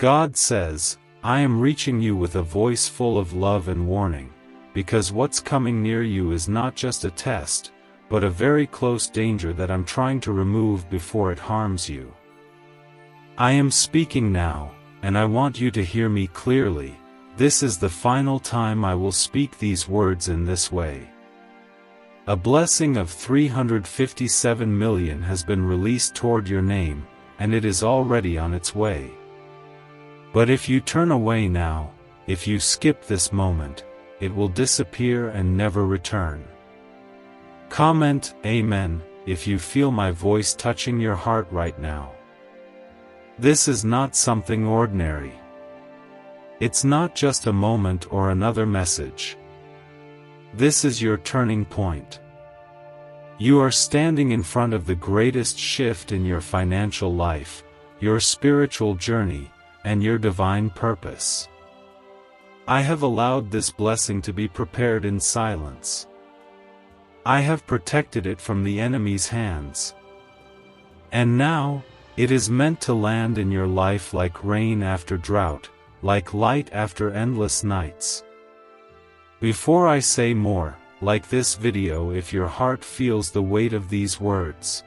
God says, I am reaching you with a voice full of love and warning, because what's coming near you is not just a test, but a very close danger that I'm trying to remove before it harms you. I am speaking now, and I want you to hear me clearly. This is the final time I will speak these words in this way. A blessing of 357 million has been released toward your name, and it is already on its way. But if you turn away now, if you skip this moment, it will disappear and never return. Comment Amen if you feel my voice touching your heart right now. This is not something ordinary. It's not just a moment or another message. This is your turning point. You are standing in front of the greatest shift in your financial life, your spiritual journey, and your divine purpose. I have allowed this blessing to be prepared in silence. I have protected it from the enemy's hands. And now, it is meant to land in your life like rain after drought, like light after endless nights. Before I say more, like this video if your heart feels the weight of these words.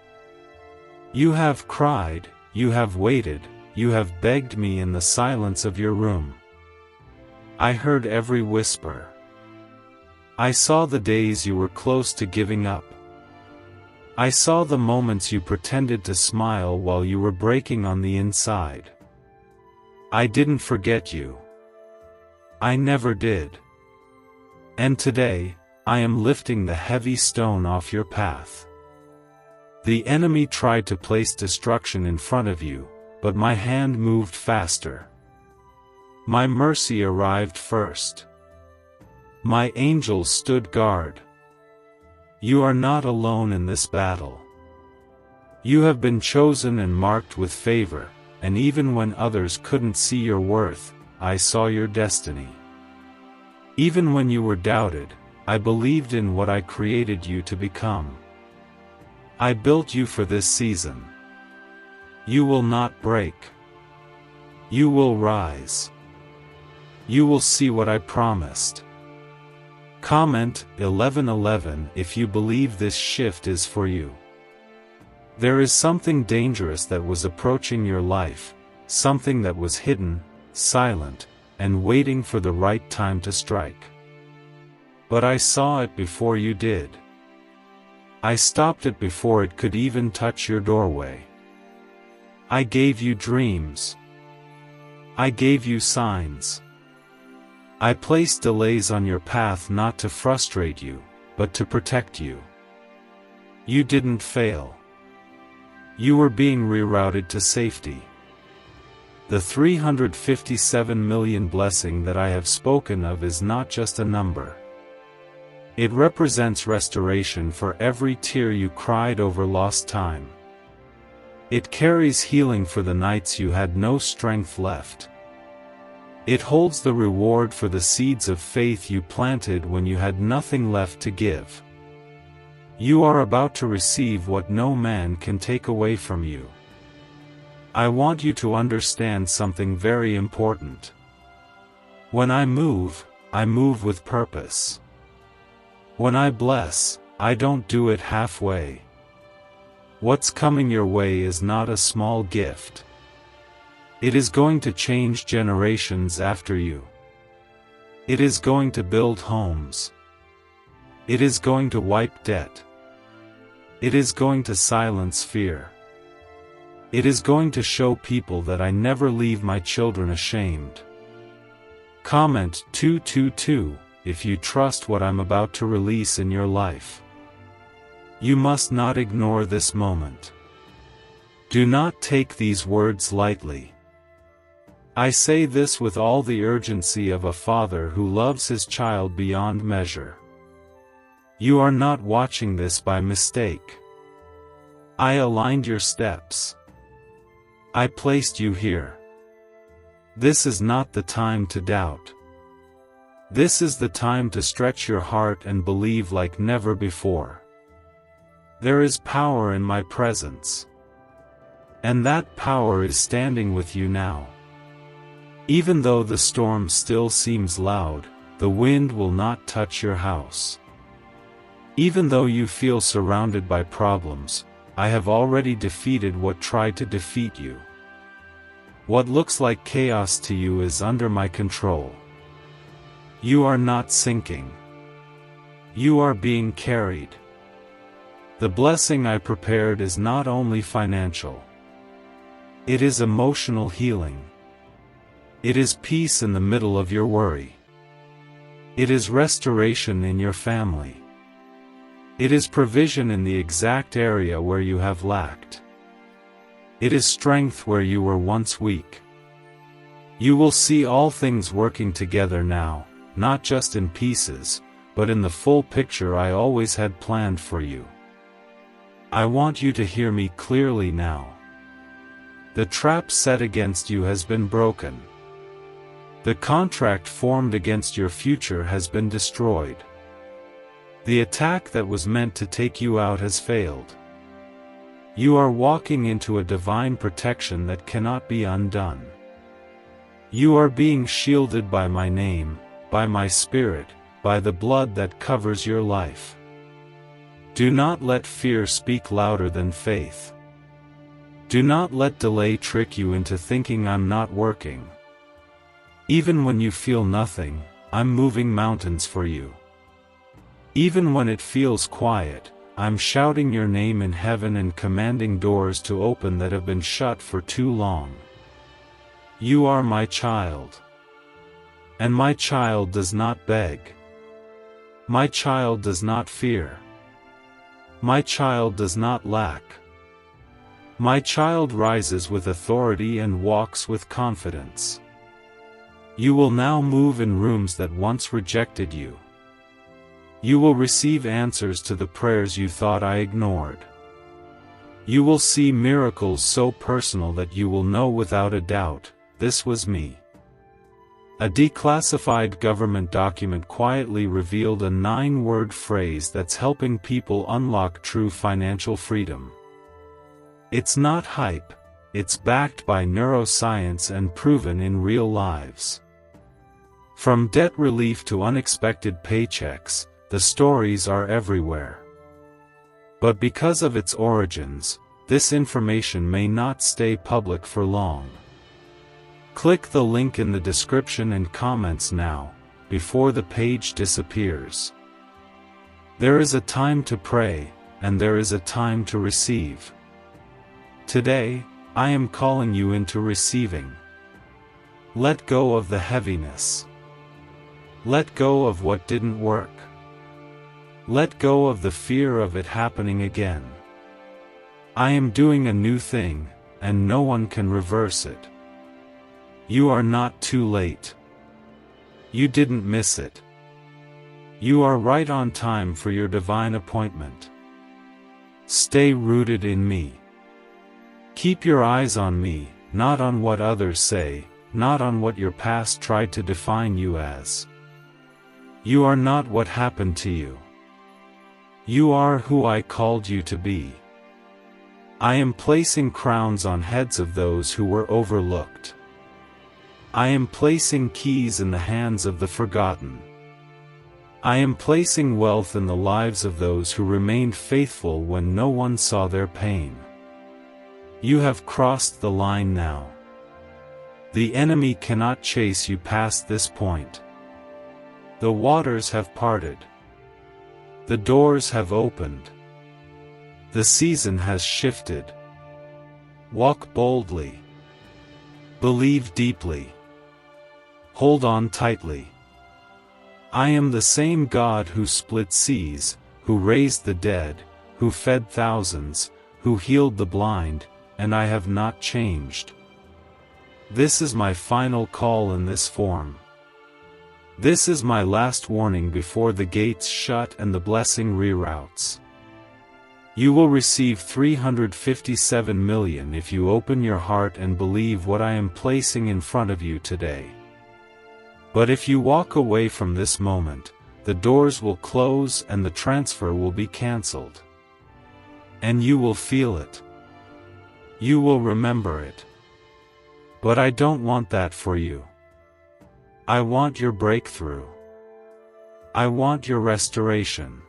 You have cried, you have waited, you have begged me in the silence of your room. I heard every whisper. I saw the days you were close to giving up. I saw the moments you pretended to smile while you were breaking on the inside. I didn't forget you. I never did. And today, I am lifting the heavy stone off your path. The enemy tried to place destruction in front of you, but my hand moved faster. My mercy arrived first. My angels stood guard. You are not alone in this battle. You have been chosen and marked with favor, and even when others couldn't see your worth, I saw your destiny. Even when you were doubted, I believed in what I created you to become. I built you for this season. You will not break. You will rise. You will see what I promised. Comment 1111 if you believe this shift is for you. There is something dangerous that was approaching your life, something that was hidden, silent, and waiting for the right time to strike. But I saw it before you did. I stopped it before it could even touch your doorway. I gave you dreams. I gave you signs. I placed delays on your path not to frustrate you, but to protect you. You didn't fail. You were being rerouted to safety. The 357 million blessing that I have spoken of is not just a number. It represents restoration for every tear you cried over lost time. It carries healing for the nights you had no strength left. It holds the reward for the seeds of faith you planted when you had nothing left to give. You are about to receive what no man can take away from you. I want you to understand something very important. When I move with purpose. When I bless, I don't do it halfway. What's coming your way is not a small gift. It is going to change generations after you. It is going to build homes. It is going to wipe debt. It is going to silence fear. It is going to show people that I never leave my children ashamed. Comment 222 if you trust what I'm about to release in your life. You must not ignore this moment. Do not take these words lightly. I say this with all the urgency of a father who loves his child beyond measure. You are not watching this by mistake. I aligned your steps. I placed you here. This is not the time to doubt. This is the time to stretch your heart and believe like never before. There is power in my presence. And that power is standing with you now. Even though the storm still seems loud, the wind will not touch your house. Even though you feel surrounded by problems, I have already defeated what tried to defeat you. What looks like chaos to you is under my control. You are not sinking. You are being carried. The blessing I prepared is not only financial. It is emotional healing. It is peace in the middle of your worry. It is restoration in your family. It is provision in the exact area where you have lacked. It is strength where you were once weak. You will see all things working together now, not just in pieces, but in the full picture I always had planned for you. I want you to hear me clearly now. The trap set against you has been broken. The contract formed against your future has been destroyed. The attack that was meant to take you out has failed. You are walking into a divine protection that cannot be undone. You are being shielded by my name, by my spirit, by the blood that covers your life. Do not let fear speak louder than faith. Do not let delay trick you into thinking I'm not working. Even when you feel nothing, I'm moving mountains for you. Even when it feels quiet, I'm shouting your name in heaven and commanding doors to open that have been shut for too long. You are my child. And my child does not beg. My child does not fear. My child does not lack. My child rises with authority and walks with confidence. You will now move in rooms that once rejected you. You will receive answers to the prayers you thought I ignored. You will see miracles so personal that you will know without a doubt, this was me. A declassified government document quietly revealed a 9-word phrase that's helping people unlock true financial freedom. It's not hype, it's backed by neuroscience and proven in real lives. From debt relief to unexpected paychecks, the stories are everywhere. But because of its origins, this information may not stay public for long. Click the link in the description and comments now, before the page disappears. There is a time to pray, and there is a time to receive. Today, I am calling you into receiving. Let go of the heaviness. Let go of what didn't work. Let go of the fear of it happening again. I am doing a new thing, and no one can reverse it. You are not too late. You didn't miss it. You are right on time for your divine appointment. Stay rooted in me. Keep your eyes on me, not on what others say, not on what your past tried to define you as. You are not what happened to you. You are who I called you to be. I am placing crowns on heads of those who were overlooked. I am placing keys in the hands of the forgotten. I am placing wealth in the lives of those who remained faithful when no one saw their pain. You have crossed the line now. The enemy cannot chase you past this point. The waters have parted. The doors have opened. The season has shifted. Walk boldly. Believe deeply. Hold on tightly. I am the same God who split seas, who raised the dead, who fed thousands, who healed the blind, and I have not changed. This is my final call in this form. This is my last warning before the gates shut and the blessing reroutes. You will receive 357 million if you open your heart and believe what I am placing in front of you today. But if you walk away from this moment, the doors will close and the transfer will be cancelled. And you will feel it. You will remember it. But I don't want that for you. I want your breakthrough. I want your restoration.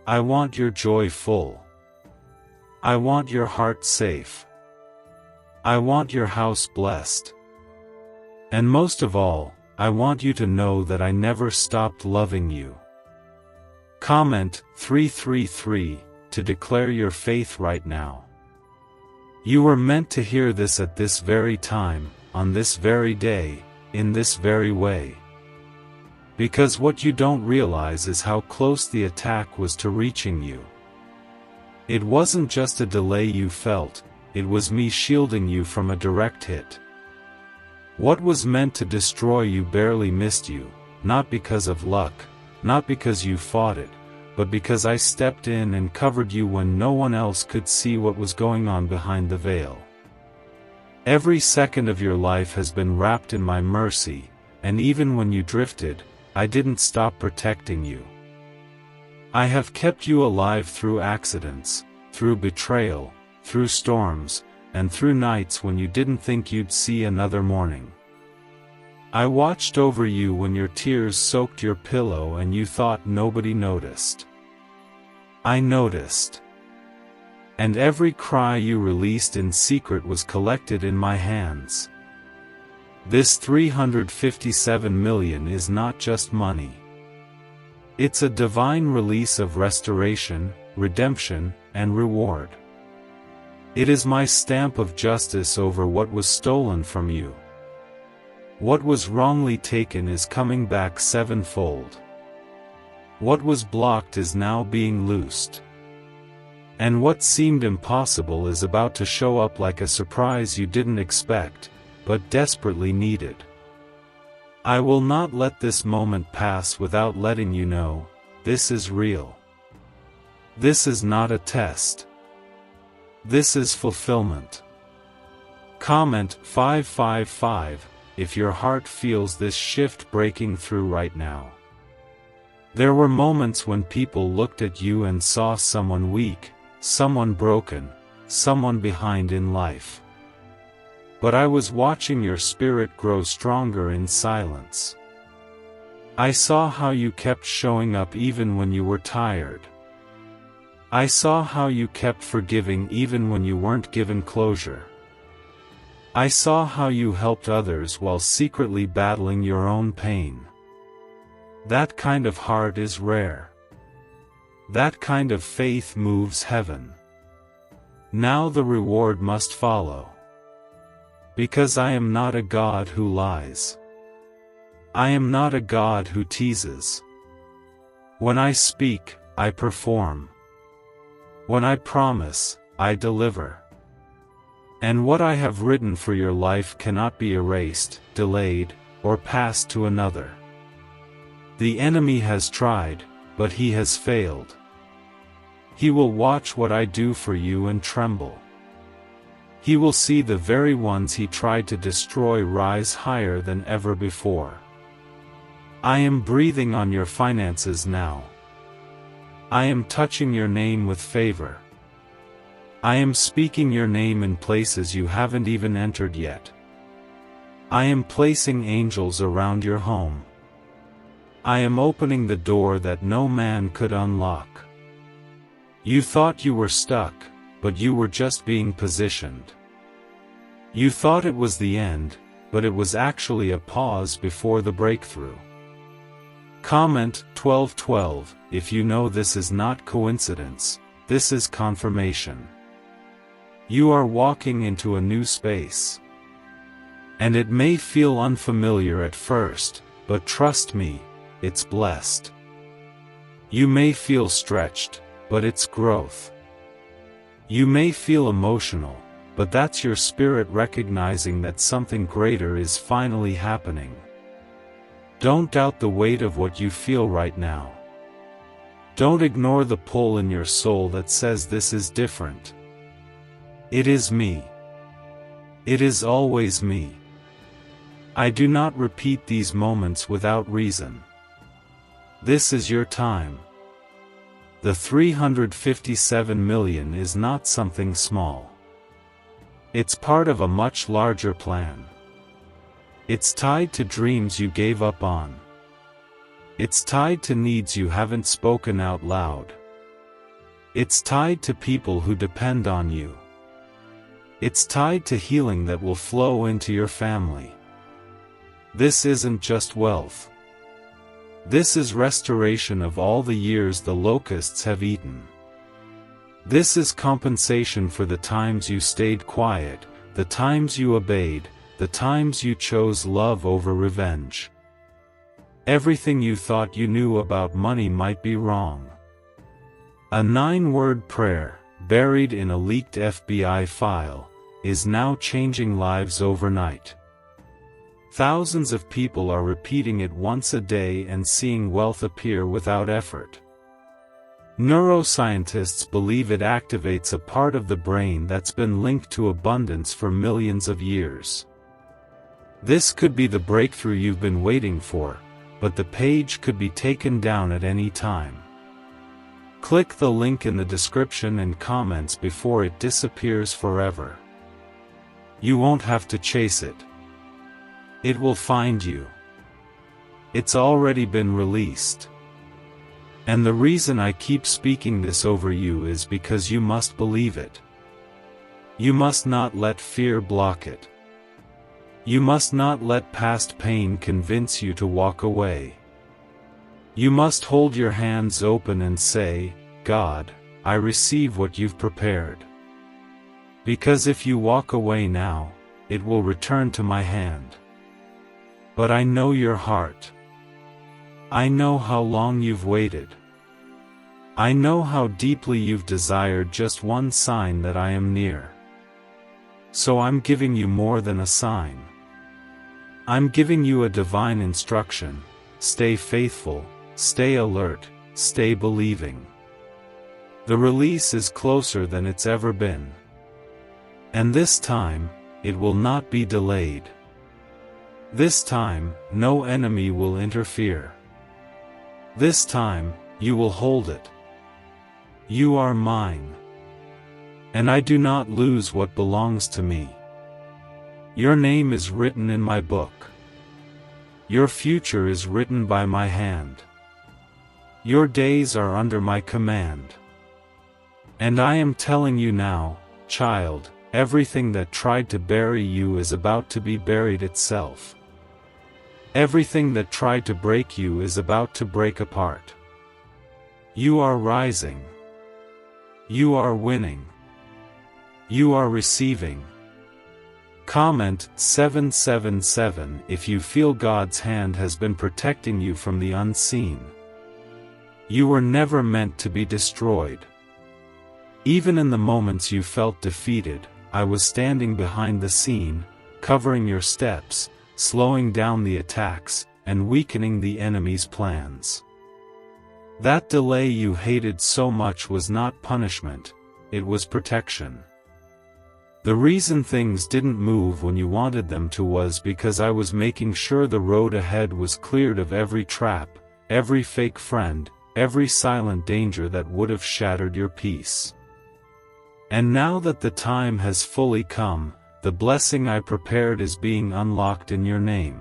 I want your joy full. I want your heart safe. I want your house blessed. And most of all, I want you to know that I never stopped loving you. Comment 333 to declare your faith right now. You were meant to hear this at this very time, on this very day, in this very way. Because what you don't realize is how close the attack was to reaching you. It wasn't just a delay you felt, it was me shielding you from a direct hit. What was meant to destroy you barely missed you, not because of luck, not because you fought it, but because I stepped in and covered you when no one else could see what was going on behind the veil. Every second of your life has been wrapped in my mercy, and even when you drifted, I didn't stop protecting you. I have kept you alive through accidents, through betrayal, through storms, and through nights when you didn't think you'd see another morning. I watched over you when your tears soaked your pillow and you thought nobody noticed. I noticed. And every cry you released in secret was collected in my hands. This 357 million is not just money. It's a divine release of restoration, redemption, and reward. It is my stamp of justice over what was stolen from you. What was wrongly taken is coming back sevenfold. What was blocked is now being loosed. And what seemed impossible is about to show up like a surprise you didn't expect, but desperately needed. I will not let this moment pass without letting you know, this is real. This is not a test. This is fulfillment. Comment 555 if your heart feels this shift breaking through right now. There were moments when people looked at you and saw someone weak, someone broken, someone behind in life. But I was watching your spirit grow stronger in silence. I saw how you kept showing up even when you were tired. I saw how you kept forgiving even when you weren't given closure. I saw how you helped others while secretly battling your own pain. That kind of heart is rare. That kind of faith moves heaven. Now the reward must follow. Because I am not a God who lies. I am not a God who teases. When I speak, I perform. When I promise, I deliver. And what I have written for your life cannot be erased, delayed, or passed to another. The enemy has tried, but he has failed. He will watch what I do for you and tremble. He will see the very ones he tried to destroy rise higher than ever before. I am breathing on your finances now. I am touching your name with favor. I am speaking your name in places you haven't even entered yet. I am placing angels around your home. I am opening the door that no man could unlock. You thought you were stuck, but you were just being positioned. You thought it was the end, but it was actually a pause before the breakthrough. Comment 1212 if you know this is not coincidence, this is confirmation. You are walking into a new space. And it may feel unfamiliar at first, but trust me, it's blessed. You may feel stretched, but it's growth. You may feel emotional, but that's your spirit recognizing that something greater is finally happening. Don't doubt the weight of what you feel right now. Don't ignore the pull in your soul that says this is different. It is me. It is always me. I do not repeat these moments without reason. This is your time. The 357 million is not something small. It's part of a much larger plan. It's tied to dreams you gave up on. It's tied to needs you haven't spoken out loud. It's tied to people who depend on you. It's tied to healing that will flow into your family. This isn't just wealth. This is restoration of all the years the locusts have eaten. This is compensation for the times you stayed quiet, the times you obeyed, the times you chose love over revenge. Everything you thought you knew about money might be wrong. A 9-word prayer, buried in a leaked FBI file, is now changing lives overnight. Thousands of people are repeating it once a day and seeing wealth appear without effort. Neuroscientists believe it activates a part of the brain that's been linked to abundance for millions of years. This could be the breakthrough you've been waiting for, but the page could be taken down at any time. Click the link in the description and comments before it disappears forever. You won't have to chase it. It will find you. It's already been released. And the reason I keep speaking this over you is because you must believe it. You must not let fear block it. You must not let past pain convince you to walk away. You must hold your hands open and say, God, I receive what you've prepared. Because if you walk away now, it will return to my hand. But I know your heart. I know how long you've waited. I know how deeply you've desired just one sign that I am near. So I'm giving you more than a sign. I'm giving you a divine instruction: stay faithful, stay alert, stay believing. The release is closer than it's ever been. And this time, it will not be delayed. This time, no enemy will interfere. This time, you will hold it. You are mine. And I do not lose what belongs to me. Your name is written in my book. Your future is written by my hand. Your days are under my command. And I am telling you now, child, everything that tried to bury you is about to be buried itself. Everything that tried to break you is about to break apart. You are rising. You are winning. You are receiving. Comment 777 if you feel God's hand has been protecting you from the unseen. You were never meant to be destroyed. Even in the moments you felt defeated, I was standing behind the scene, covering your steps, slowing down the attacks, and weakening the enemy's plans. That delay you hated so much was not punishment, it was protection. The reason things didn't move when you wanted them to was because I was making sure the road ahead was cleared of every trap, every fake friend, every silent danger that would have shattered your peace. And now that the time has fully come, the blessing I prepared is being unlocked in your name.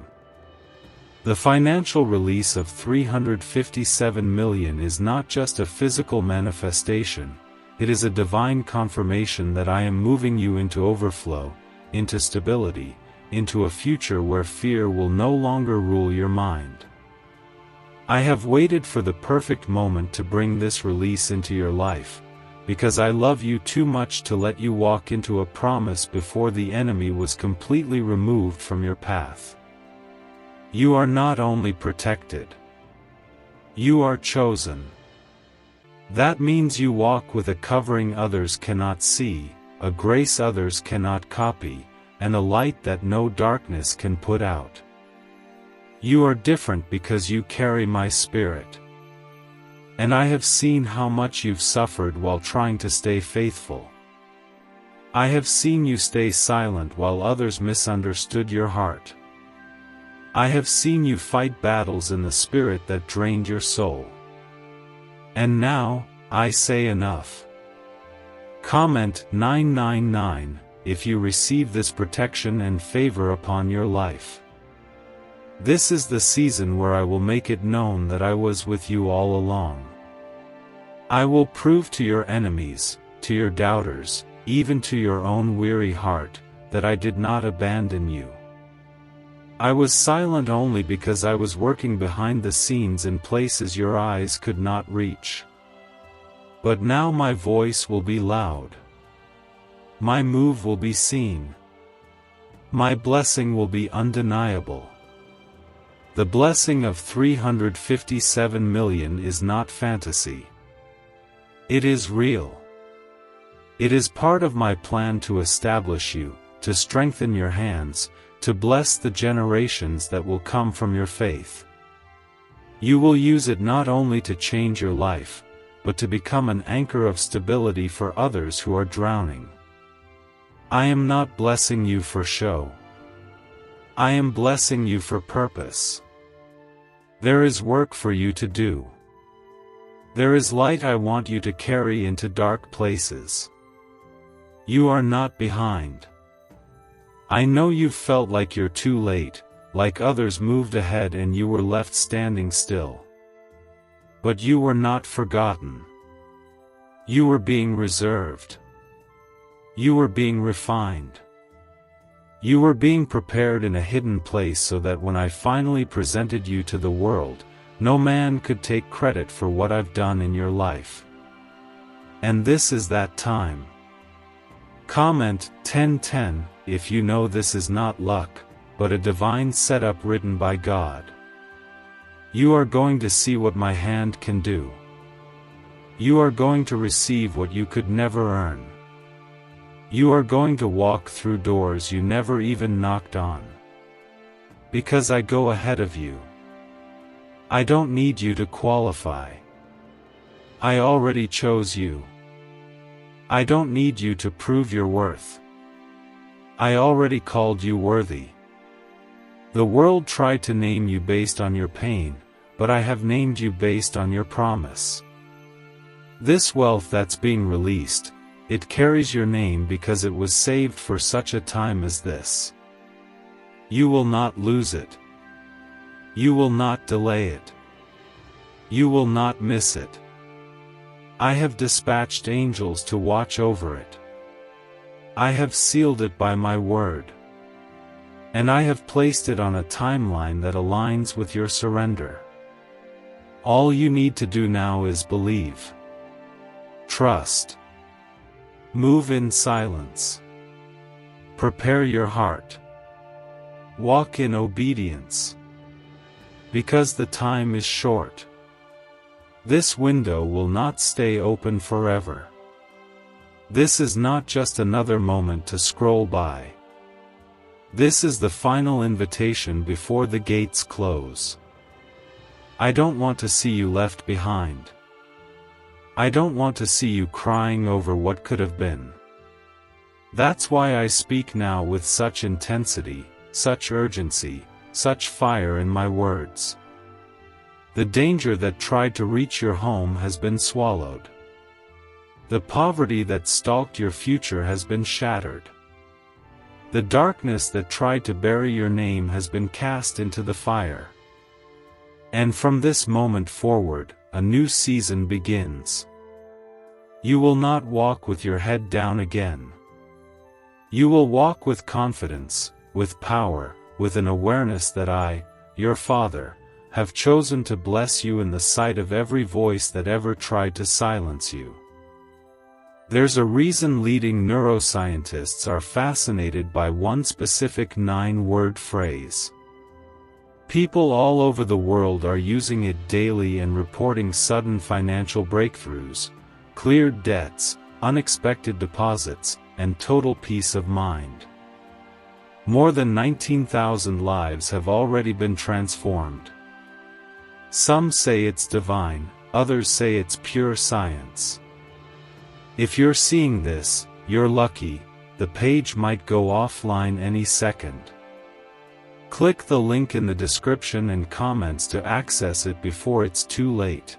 The financial release of $357 million is not just a physical manifestation, it is a divine confirmation that I am moving you into overflow, into stability, into a future where fear will no longer rule your mind. I have waited for the perfect moment to bring this release into your life, because I love you too much to let you walk into a promise before the enemy was completely removed from your path. You are not only protected. You are chosen. That means you walk with a covering others cannot see, a grace others cannot copy, and a light that no darkness can put out. You are different because you carry my spirit. And I have seen how much you've suffered while trying to stay faithful. I have seen you stay silent while others misunderstood your heart. I have seen you fight battles in the spirit that drained your soul. And now, I say enough. Comment 999 if you receive this protection and favor upon your life. This is the season where I will make it known that I was with you all along. I will prove to your enemies, to your doubters, even to your own weary heart, that I did not abandon you. I was silent only because I was working behind the scenes in places your eyes could not reach. But now my voice will be loud. My move will be seen. My blessing will be undeniable. The blessing of 357 million is not fantasy. It is real. It is part of my plan to establish you, to strengthen your hands, to bless the generations that will come from your faith. You will use it not only to change your life, but to become an anchor of stability for others who are drowning. I am not blessing you for show. I am blessing you for purpose. There is work for you to do. There is light I want you to carry into dark places. You are not behind. I know you've felt like you're too late, like others moved ahead and you were left standing still. But you were not forgotten. You were being reserved. You were being refined. You were being prepared in a hidden place so that when I finally presented you to the world, no man could take credit for what I've done in your life. And this is that time. Comment 1010 if you know this is not luck, but a divine setup written by God. You are going to see what my hand can do. You are going to receive what you could never earn. You are going to walk through doors you never even knocked on. Because I go ahead of you. I don't need you to qualify. I already chose you. I don't need you to prove your worth. I already called you worthy. The world tried to name you based on your pain, but I have named you based on your promise. This wealth that's being released, it carries your name because it was saved for such a time as this. You will not lose it. You will not delay it. You will not miss it. I have dispatched angels to watch over it. I have sealed it by my word. And I have placed it on a timeline that aligns with your surrender. All you need to do now is believe. Trust. Move in silence. Prepare your heart. Walk in obedience. Because the time is short. This window will not stay open forever. This is not just another moment to scroll by. This is the final invitation before the gates close. I don't want to see you left behind. I don't want to see you crying over what could have been. That's why I speak now with such intensity, such urgency, such fire in my words. The danger that tried to reach your home has been swallowed. The poverty that stalked your future has been shattered. The darkness that tried to bury your name has been cast into the fire. And from this moment forward, a new season begins. You will not walk with your head down again. You will walk with confidence, with power, with an awareness that I, your Father, have chosen to bless you in the sight of every voice that ever tried to silence you. There's a reason leading neuroscientists are fascinated by one specific 9-word phrase. People all over the world are using it daily and reporting sudden financial breakthroughs, cleared debts, unexpected deposits, and total peace of mind. More than 19,000 lives have already been transformed. Some say it's divine, others say it's pure science. If you're seeing this, you're lucky. The page might go offline any second. Click the link in the description and comments to access it before it's too late.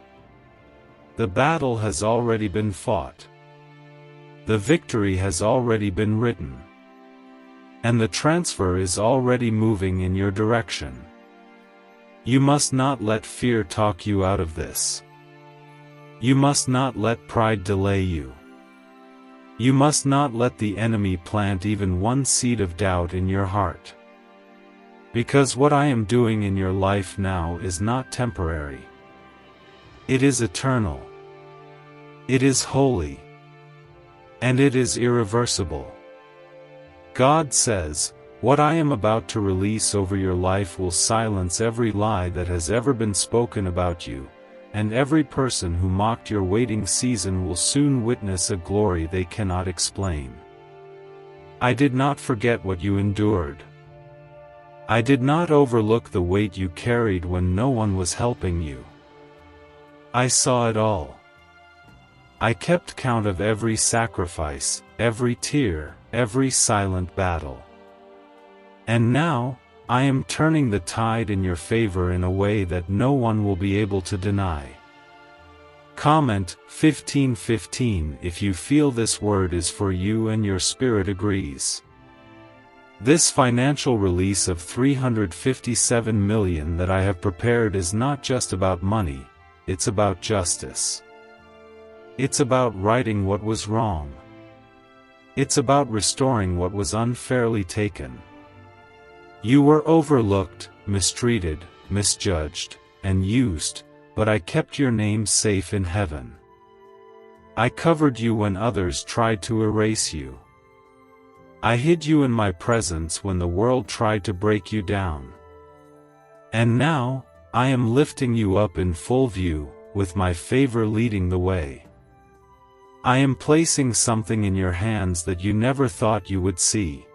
The battle has already been fought. The victory has already been written. And the transfer is already moving in your direction. You must not let fear talk you out of this. You must not let pride delay you. You must not let the enemy plant even one seed of doubt in your heart. Because what I am doing in your life now is not temporary. It is eternal. It is holy. And it is irreversible. God says, what I am about to release over your life will silence every lie that has ever been spoken about you, and every person who mocked your waiting season will soon witness a glory they cannot explain. I did not forget what you endured. I did not overlook the weight you carried when no one was helping you. I saw it all. I kept count of every sacrifice, every tear, every silent battle. And now, I am turning the tide in your favor in a way that no one will be able to deny. Comment 15:15 if you feel this word is for you and your spirit agrees. This financial release of $357 million that I have prepared is not just about money, it's about justice. It's about righting what was wrong. It's about restoring what was unfairly taken. You were overlooked, mistreated, misjudged, and used, but I kept your name safe in heaven. I covered you when others tried to erase you. I hid you in my presence when the world tried to break you down. And now, I am lifting you up in full view, with my favor leading the way. I am placing something in your hands that you never thought you would see.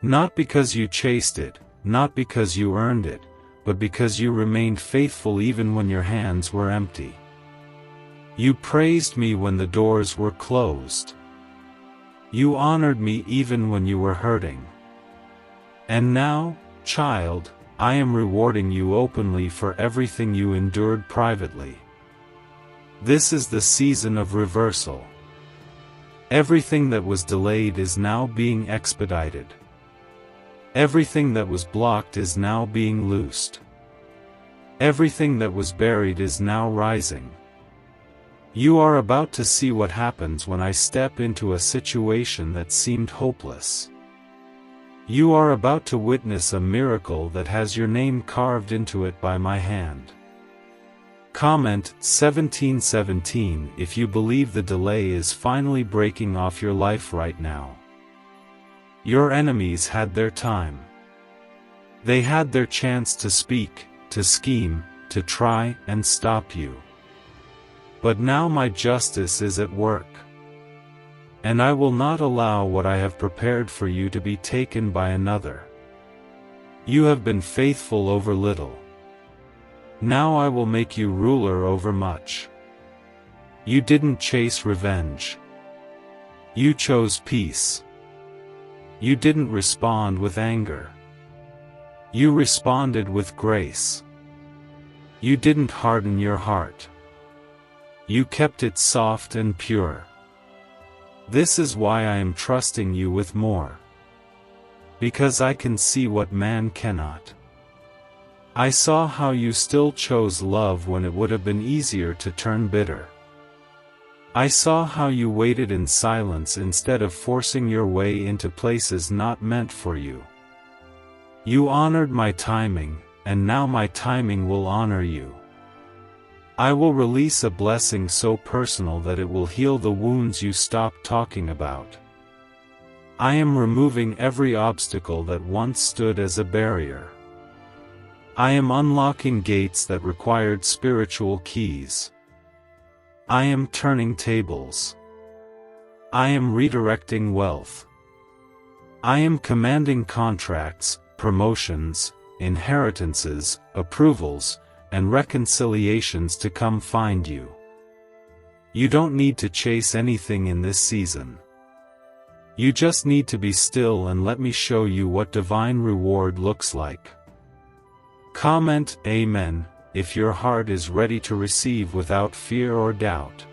Not because you chased it, not because you earned it, but because you remained faithful even when your hands were empty. You praised me when the doors were closed. You honored me even when you were hurting. And now, child, I am rewarding you openly for everything you endured privately. This is the season of reversal. Everything that was delayed is now being expedited. Everything that was blocked is now being loosed. Everything that was buried is now rising. You are about to see what happens when I step into a situation that seemed hopeless. You are about to witness a miracle that has your name carved into it by my hand. Comment 17:17 if you believe the delay is finally breaking off your life right now. Your enemies had their time. They had their chance to speak, to scheme, to try and stop you. But now my justice is at work. And I will not allow what I have prepared for you to be taken by another. You have been faithful over little. Now I will make you ruler over much. You didn't chase revenge. You chose peace. You didn't respond with anger. You responded with grace. You didn't harden your heart. You kept it soft and pure. This is why I am trusting you with more. Because I can see what man cannot. I saw how you still chose love when it would have been easier to turn bitter. I saw how you waited in silence instead of forcing your way into places not meant for you. You honored my timing, and now my timing will honor you. I will release a blessing so personal that it will heal the wounds you stopped talking about. I am removing every obstacle that once stood as a barrier. I am unlocking gates that required spiritual keys. I am turning tables. I am redirecting wealth. I am commanding contracts, promotions, inheritances, approvals, and reconciliations to come find you. You don't need to chase anything in this season. You just need to be still and let me show you what divine reward looks like. Comment Amen if your heart is ready to receive without fear or doubt.